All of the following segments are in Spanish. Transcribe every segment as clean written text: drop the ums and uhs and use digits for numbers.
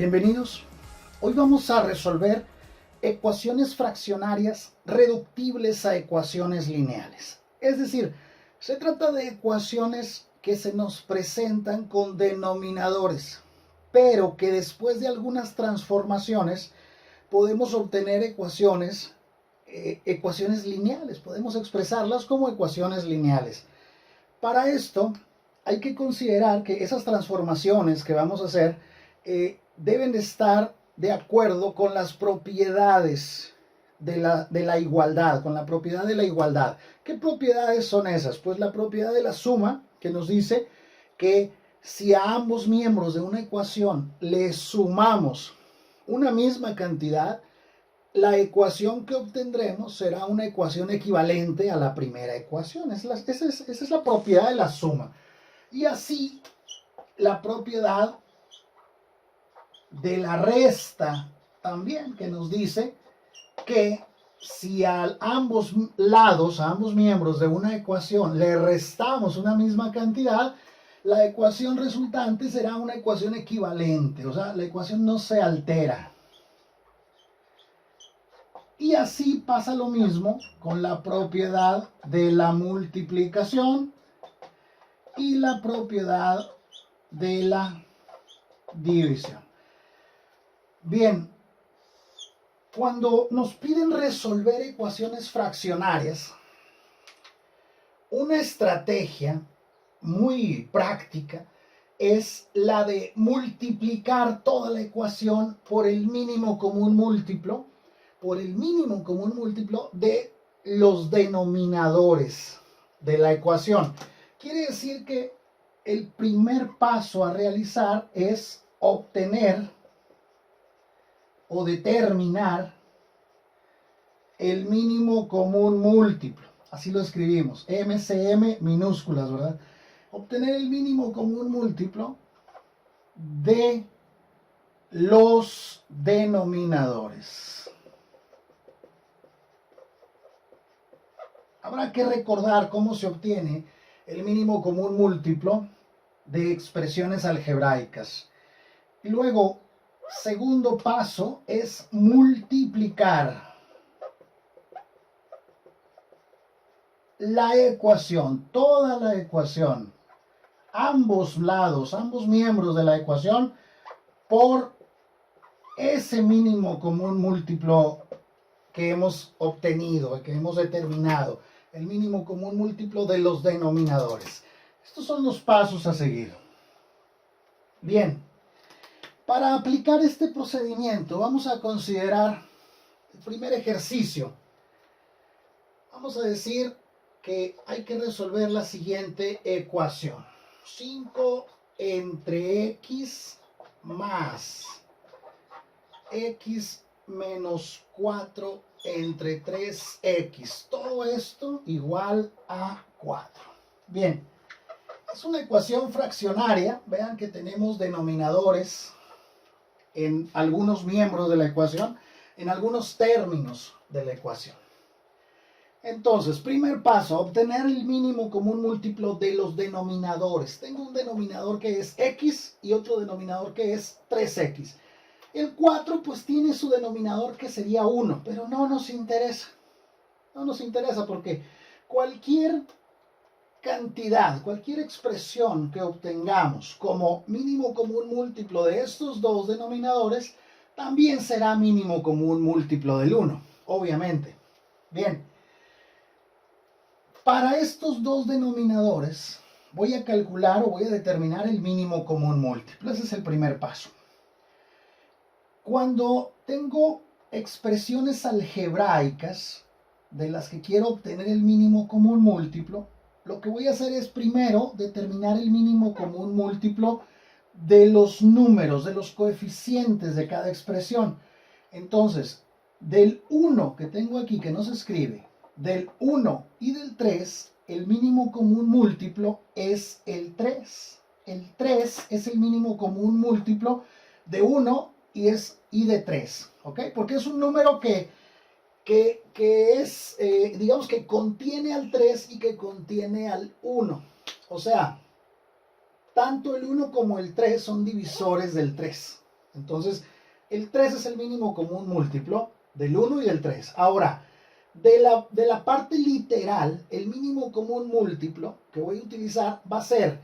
Bienvenidos. Hoy vamos a resolver ecuaciones fraccionarias reductibles a ecuaciones lineales. Es decir, se trata de ecuaciones que se nos presentan con denominadores, pero que después de algunas transformaciones podemos obtener ecuaciones lineales. Podemos expresarlas como ecuaciones lineales. Para esto hay que considerar que esas transformaciones que vamos a hacer deben de estar de acuerdo con las propiedades de la igualdad, con la propiedad de la igualdad. ¿Qué propiedades son esas? Pues la propiedad de la suma, que nos dice que si a ambos miembros de una ecuación le sumamos una misma cantidad, la ecuación que obtendremos será una ecuación equivalente a la primera ecuación. Esa es la propiedad de la suma. Y así la propiedad de la resta también, que nos dice que si a ambos lados, a ambos miembros de una ecuación le restamos una misma cantidad, la ecuación resultante será una ecuación equivalente, o sea, la ecuación no se altera. Y así pasa lo mismo con la propiedad de la multiplicación y la propiedad de la división. Bien, cuando nos piden resolver ecuaciones fraccionarias, una estrategia muy práctica es la de multiplicar toda la ecuación por el mínimo común múltiplo, de los denominadores de la ecuación. Quiere decir que el primer paso a realizar es obtener o determinar el mínimo común múltiplo. Así lo escribimos, MCM minúsculas, ¿verdad? Obtener el mínimo común múltiplo de los denominadores. Habrá que recordar cómo se obtiene el mínimo común múltiplo de expresiones algebraicas. Y luego, segundo paso es multiplicar la ecuación, toda la ecuación, ambos lados, ambos miembros de la ecuación, por ese mínimo común múltiplo que hemos obtenido, que hemos determinado, el mínimo común múltiplo de los denominadores. Estos son los pasos a seguir. Bien, para aplicar este procedimiento vamos a considerar el primer ejercicio. Vamos a decir que hay que resolver la siguiente ecuación. 5 entre x más x menos 4 entre 3x. Todo esto igual a 4. Bien, es una ecuación fraccionaria. Vean que tenemos denominadores en algunos miembros de la ecuación, en algunos términos de la ecuación. Entonces, primer paso, obtener el mínimo común múltiplo de los denominadores. Tengo un denominador que es x y otro denominador que es 3x. El 4 pues tiene su denominador que sería 1, pero no nos interesa. No nos interesa porque cualquier cantidad, cualquier expresión que obtengamos como mínimo común múltiplo de estos dos denominadores, también será mínimo común múltiplo del 1, obviamente. Bien, para estos dos denominadores voy a calcular o voy a determinar el mínimo común múltiplo. Ese es el primer paso. Cuando tengo expresiones algebraicas de las que quiero obtener el mínimo común múltiplo, lo que voy a hacer es primero determinar el mínimo común múltiplo de los números, de los coeficientes de cada expresión. Entonces, del 1 que tengo aquí, que no se escribe, del 1 y del 3, el mínimo común múltiplo es el 3. El 3 es el mínimo común múltiplo de 1 y de 3, ¿ok? Porque es un número que es, digamos que contiene al 3 y que contiene al 1. O sea, tanto el 1 como el 3 son divisores del 3. Entonces, el 3 es el mínimo común múltiplo del 1 y del 3. Ahora, de la parte literal, el mínimo común múltiplo que voy a utilizar va a ser,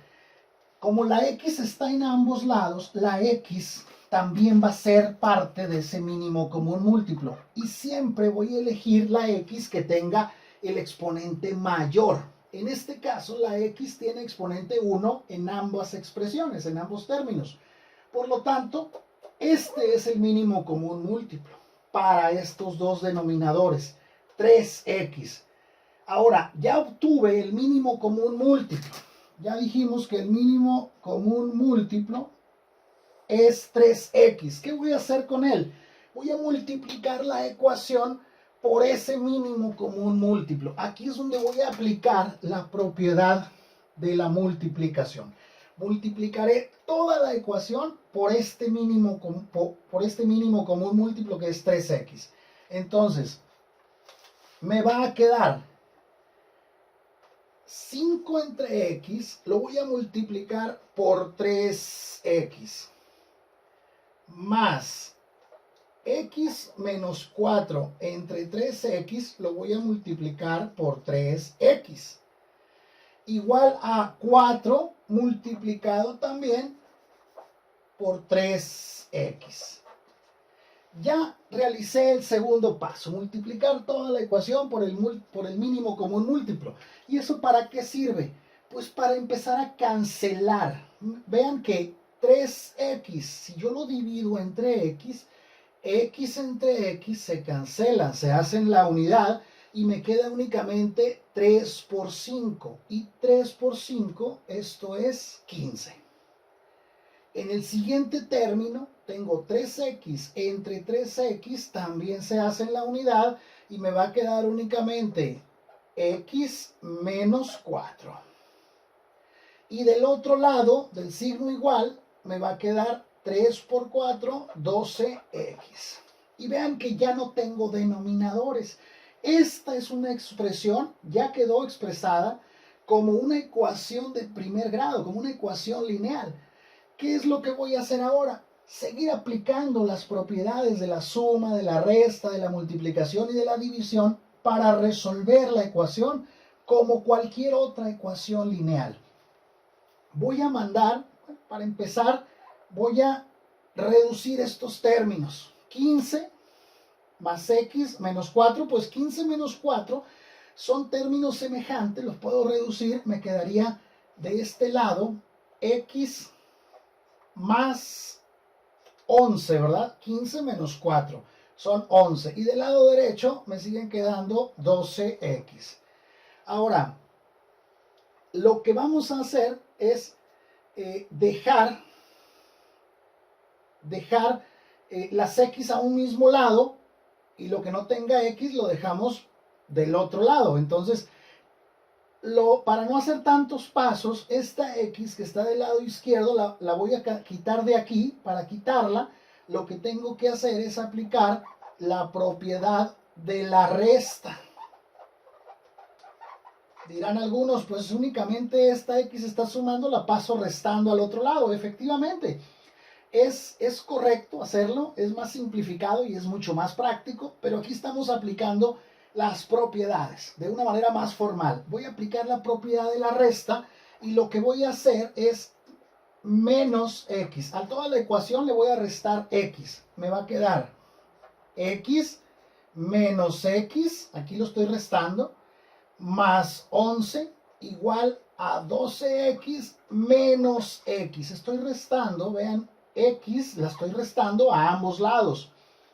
como la x está en ambos lados, la x también va a ser parte de ese mínimo común múltiplo. Y siempre voy a elegir la x que tenga el exponente mayor. En este caso, la x tiene exponente 1 en ambas expresiones, en ambos términos. Por lo tanto, este es el mínimo común múltiplo para estos dos denominadores, 3x. Ahora, ya obtuve el mínimo común múltiplo. Ya dijimos que el mínimo común múltiplo es 3x. ¿Qué voy a hacer con él? Voy a multiplicar la ecuación por ese mínimo común múltiplo. Aquí es donde voy a aplicar la propiedad de la multiplicación. Multiplicaré toda la ecuación por este mínimo común múltiplo que es 3x. Entonces, me va a quedar 5 entre x, lo voy a multiplicar por 3x, más x menos 4 entre 3x, lo voy a multiplicar por 3x, igual a 4 multiplicado también por 3x. Ya realicé el segundo paso, multiplicar toda la ecuación por el mínimo común múltiplo. ¿Y eso para qué sirve? Pues para empezar a cancelar. Vean que 3x, si yo lo divido entre x entre x se cancelan, se hacen la unidad y me queda únicamente 3 por 5. Y 3 por 5, esto es 15. En el siguiente término tengo 3x entre 3x, también se hace en la unidad y me va a quedar únicamente x menos 4. Y del otro lado, del signo igual, me va a quedar 3 por 4, 12x. Y vean que ya no tengo denominadores. Esta es una expresión, ya quedó expresada como una ecuación de primer grado, como una ecuación lineal. ¿Qué es lo que voy a hacer ahora? Seguir aplicando las propiedades de la suma, de la resta, de la multiplicación y de la división para resolver la ecuación como cualquier otra ecuación lineal. Voy a mandar, para empezar, voy a reducir estos términos. 15 más x menos 4, pues 15 menos 4 son términos semejantes, los puedo reducir, me quedaría de este lado x más 11, ¿verdad? 15 menos 4 son 11. Y del lado derecho me siguen quedando 12x. Ahora, lo que vamos a hacer es dejar las x a un mismo lado y lo que no tenga x lo dejamos del otro lado. Entonces, para no hacer tantos pasos, esta x que está del lado izquierdo la voy a quitar de aquí. Para quitarla, lo que tengo que hacer es aplicar la propiedad de la resta. Dirán algunos, pues únicamente esta x está sumando, la paso restando al otro lado. Efectivamente, es correcto hacerlo, es más simplificado y es mucho más práctico, pero aquí estamos aplicando las propiedades de una manera más formal. Voy a aplicar la propiedad de la resta y lo que voy a hacer es menos x. A toda la ecuación le voy a restar x. Me va a quedar x menos x, aquí lo estoy restando, más 11 igual a 12x menos x. Estoy restando, vean, x la estoy restando a ambos lados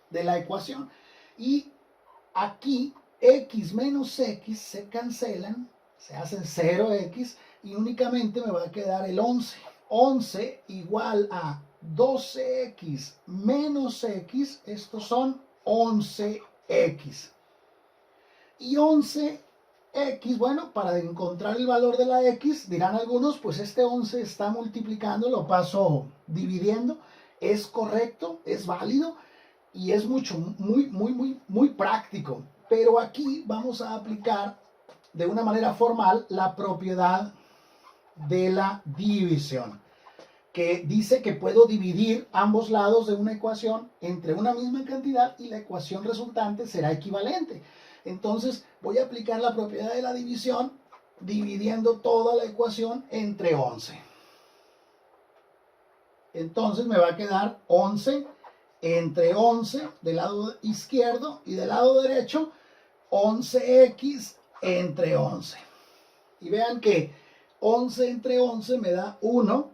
de la ecuación. Y aquí x menos x se cancelan, se hacen 0x y únicamente me va a quedar el 11. 11 igual a 12x menos x, estos son 11x. Y 11x, bueno, para encontrar el valor de la x, dirán algunos, pues este 11 está multiplicando, lo paso dividiendo. Es correcto, es válido y es muy práctico. Pero aquí vamos a aplicar de una manera formal la propiedad de la división. que dice que puedo dividir ambos lados de una ecuación entre una misma cantidad y la ecuación resultante será equivalente. Entonces voy a aplicar la propiedad de la división dividiendo toda la ecuación entre 11. Entonces me va a quedar 11 entre 11 del lado izquierdo y del lado derecho 11x entre 11. Y vean que 11 entre 11 me da 1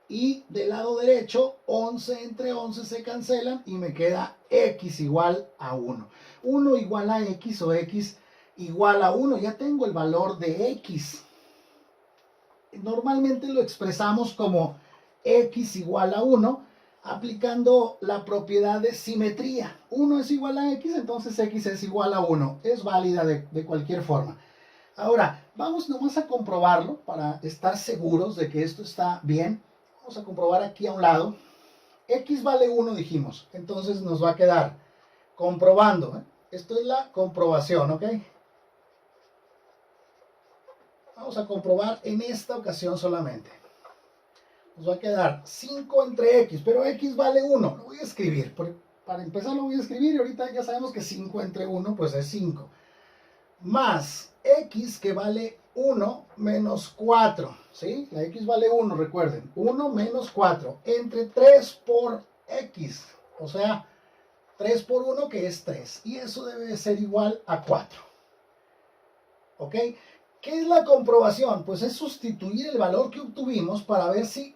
y del lado derecho 11 entre 11 se cancelan y me queda x igual a 1. 1 igual a x o x igual a 1. Ya tengo el valor de x. Normalmente lo expresamos como x igual a 1 aplicando la propiedad de simetría. 1 es igual a x, entonces x es igual a 1. Es válida de cualquier forma. Ahora, vamos nomás a comprobarlo para estar seguros de que esto está bien. Vamos a comprobar aquí a un lado. X vale 1 dijimos. Entonces nos va a quedar comprobando. Esto es la comprobación, ¿ok? Vamos a comprobar en esta ocasión solamente. Nos va a quedar 5 entre x, pero x vale 1. Lo voy a escribir. Para empezar lo voy a escribir y ahorita ya sabemos que 5 entre 1 pues es 5. Más x que vale 1 menos 4, ¿sí? La x vale 1, recuerden. 1 menos 4 entre 3 por x, o sea, 3 por 1 que es 3. Y eso debe ser igual a 4. ¿Ok? ¿Qué es la comprobación? Pues es sustituir el valor que obtuvimos para ver si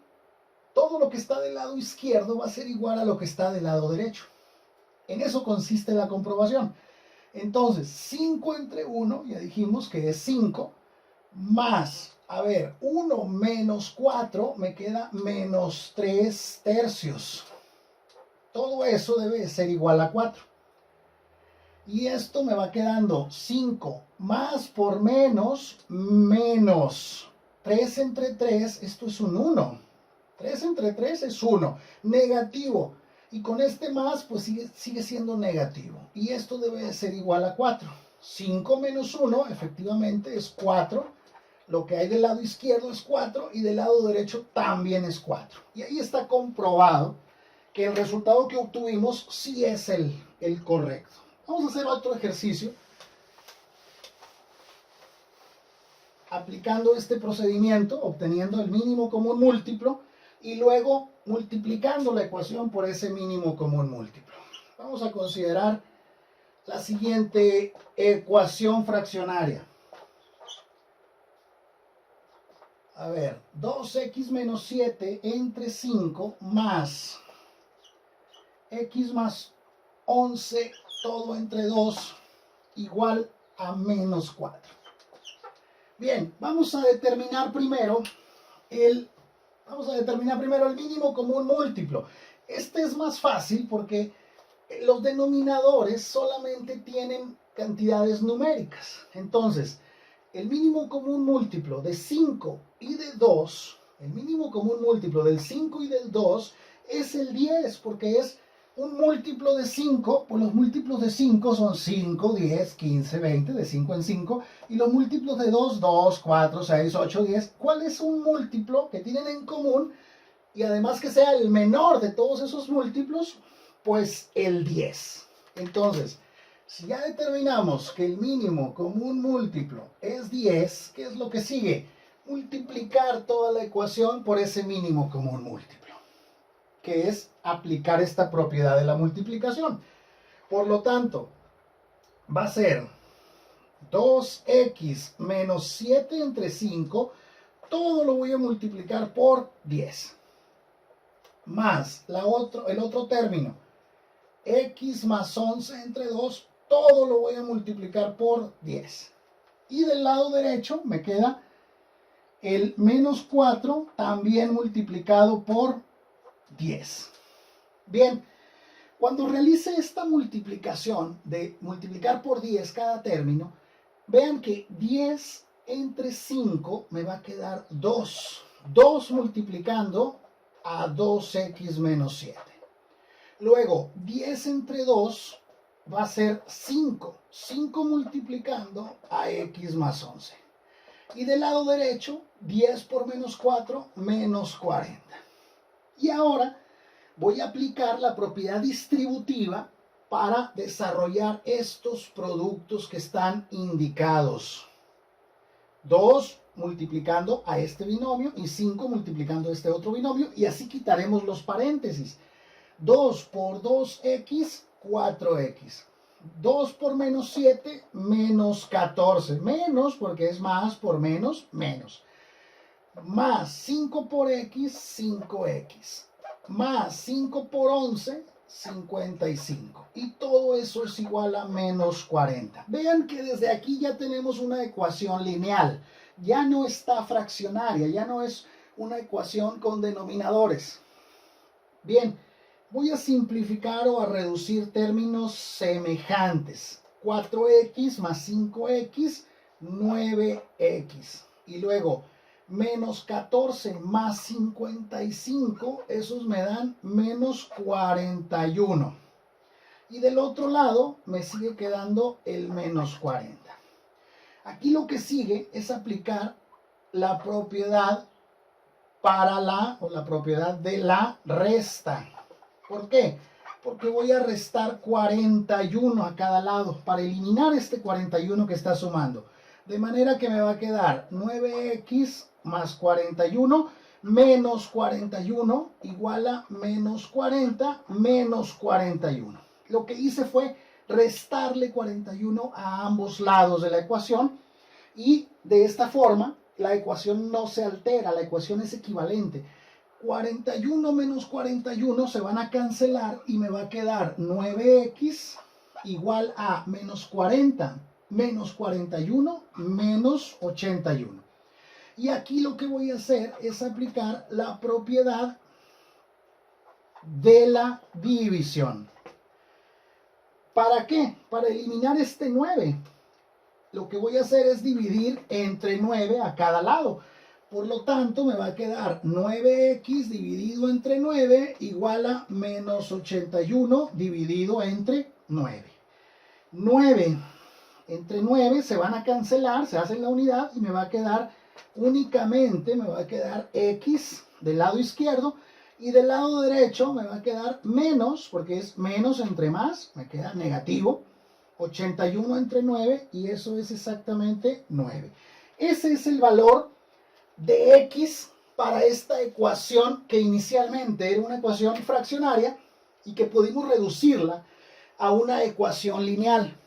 todo lo que está del lado izquierdo va a ser igual a lo que está del lado derecho. En eso consiste la comprobación. Entonces, 5 entre 1, ya dijimos que es 5, más, 1 menos 4, me queda menos 3 tercios. Todo eso debe ser igual a 4. Y esto me va quedando 5 más por menos, menos 3 entre 3, esto es un 1. 3 entre 3 es 1, negativo. Y con este más, pues sigue siendo negativo. Y esto debe de ser igual a 4. 5 menos 1, efectivamente, es 4. Lo que hay del lado izquierdo es 4 y del lado derecho también es 4. Y ahí está comprobado que el resultado que obtuvimos sí es el correcto. Vamos a hacer otro ejercicio. Aplicando este procedimiento, obteniendo el mínimo común múltiplo y luego multiplicando la ecuación por ese mínimo común múltiplo. Vamos a considerar la siguiente ecuación fraccionaria. 2x menos 7 entre 5 más x más 11 todo entre 2 igual a menos 4. Bien, vamos a determinar primero el mínimo común múltiplo. Este es más fácil porque los denominadores solamente tienen cantidades numéricas. Entonces, el mínimo común múltiplo de 5 y de 2, el mínimo común múltiplo del 5 y del 2 es el 10, porque es un múltiplo de 5, pues los múltiplos de 5 son 5, 10, 15, 20, de 5 en 5, y los múltiplos de 2, 2, 4, 6, 8, 10. ¿Cuál es un múltiplo que tienen en común? Y además que sea el menor de todos esos múltiplos, pues el 10. Entonces, si ya determinamos que el mínimo común múltiplo es 10, ¿qué es lo que sigue? Multiplicar toda la ecuación por ese mínimo común múltiplo, que es aplicar esta propiedad de la multiplicación. Por lo tanto, va a ser 2x menos 7 entre 5, todo lo voy a multiplicar por 10. Más el otro término, x más 11 entre 2, todo lo voy a multiplicar por 10. Y del lado derecho me queda el menos 4 también multiplicado por 10. Bien, cuando realice esta multiplicación de multiplicar por 10 cada término, vean que 10 entre 5 me va a quedar 2. 2 multiplicando a 2x menos 7. Luego, 10 entre 2 va a ser 5. 5 multiplicando a x más 11. Y del lado derecho, 10 por menos 4, menos 40. Y ahora voy a aplicar la propiedad distributiva para desarrollar estos productos que están indicados. 2 multiplicando a este binomio y 5 multiplicando a este otro binomio, y así quitaremos los paréntesis. 2 por 2x, 4x. 2 por menos 7, menos 14. Menos porque es más por menos, menos. Más 5 por x, 5x. Más 5 por 11, 55. Y todo eso es igual a menos 40. Vean que desde aquí ya tenemos una ecuación lineal. Ya no está fraccionaria, ya no es una ecuación con denominadores. Bien, voy a simplificar o a reducir términos semejantes. 4x más 5x, 9x. Y luego, menos 14 más 55, esos me dan menos 41. Y del otro lado me sigue quedando el menos 40. Aquí lo que sigue es aplicar la propiedad para la propiedad de la resta. ¿Por qué? Porque voy a restar 41 a cada lado para eliminar este 41 que está sumando. De manera que me va a quedar 9x más 41 menos 41 igual a menos 40 menos 41. Lo que hice fue restarle 41 a ambos lados de la ecuación y de esta forma la ecuación no se altera, la ecuación es equivalente. 41 menos 41 se van a cancelar y me va a quedar 9x igual a menos 40 menos 41 menos 81. Y aquí lo que voy a hacer es aplicar la propiedad de la división. ¿Para qué? Para eliminar este 9. Lo que voy a hacer es dividir entre 9 a cada lado. Por lo tanto, me va a quedar 9x dividido entre 9 igual a menos 81 dividido entre 9. 9 entre 9 se van a cancelar, se hacen la unidad y me va a quedar únicamente, me va a quedar x del lado izquierdo y del lado derecho me va a quedar menos, porque es menos entre más, me queda negativo. 81 entre 9 y eso es exactamente 9. Ese es el valor de x para esta ecuación que inicialmente era una ecuación fraccionaria y que pudimos reducirla a una ecuación lineal.